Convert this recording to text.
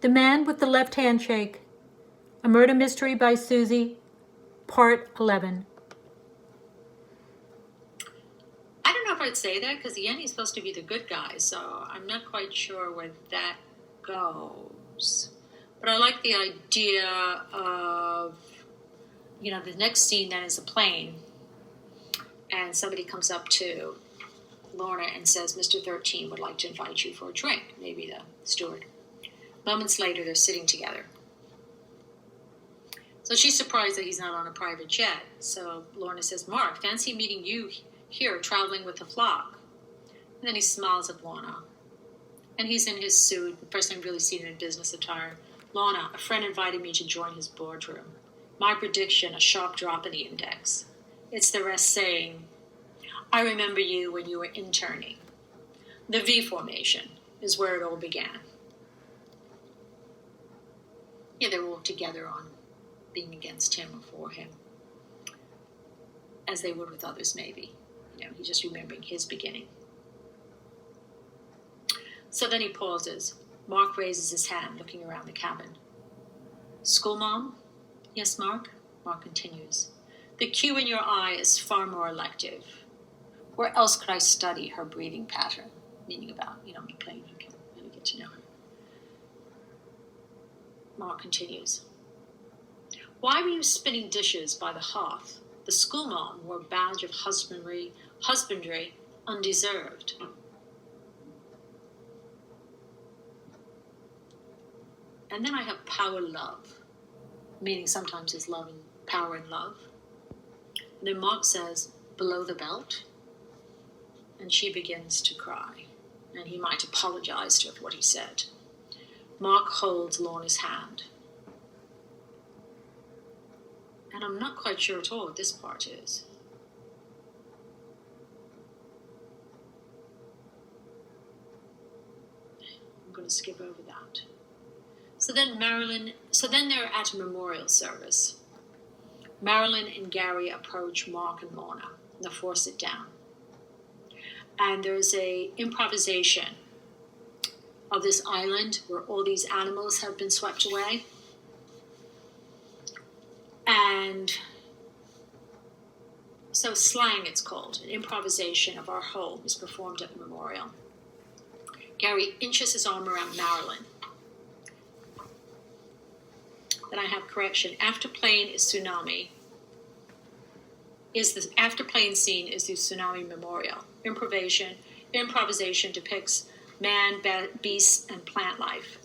The Man with the Left Handshake, A Murder Mystery by Suzy, Part 11. I don't know if I'd say that because Yenny's supposed to be the good guy, so I'm not quite sure where that goes. But I like the idea of, the next scene then is a plane, and somebody comes up to Lorna and says, Mr. 13 would like to invite you for a drink, maybe the steward. Moments later, they're sitting together. So she's surprised that he's not on a private jet. So Lorna says, Mark, fancy meeting you here traveling with the flock. And then he smiles at Lorna. And he's in his suit, the first time I've really seen him in business attire. Lorna, a friend invited me to join his boardroom. My prediction, a sharp drop in the index. It's the rest saying, I remember you when you were interning. The V formation is where it all began. Yeah, they were all together on being against him or for him, as they would with others maybe. He's just remembering his beginning. So then he pauses. Mark raises his hand, looking around the cabin. School mom? Yes, Mark? Mark continues. The Q in your eye is far more elective. Where else could I study her breathing pattern? Meaning about, on the plane, you can really get to know her. Mark continues. Why were you spinning dishes by the hearth? The school mom wore a badge of husbandry undeserved. And then I have power love, meaning sometimes it's love and power and love. And then Mark says, below the belt. And she begins to cry. And he might apologize to her for what he said. Mark holds Lorna's hand. And I'm not quite sure at all what this part is. I'm going to skip over that. So then they're at a memorial service. Marilyn and Gary approach Mark and Lorna. And they force it down. And there's a improvisation of this island where all these animals have been swept away. And so slang, it's called. An improvisation of our home is performed at the memorial. Gary inches his arm around Marilyn. Then I have correction. After plane is tsunami. After plane scene is the tsunami memorial. Improvisation depicts man, beasts, and plant life.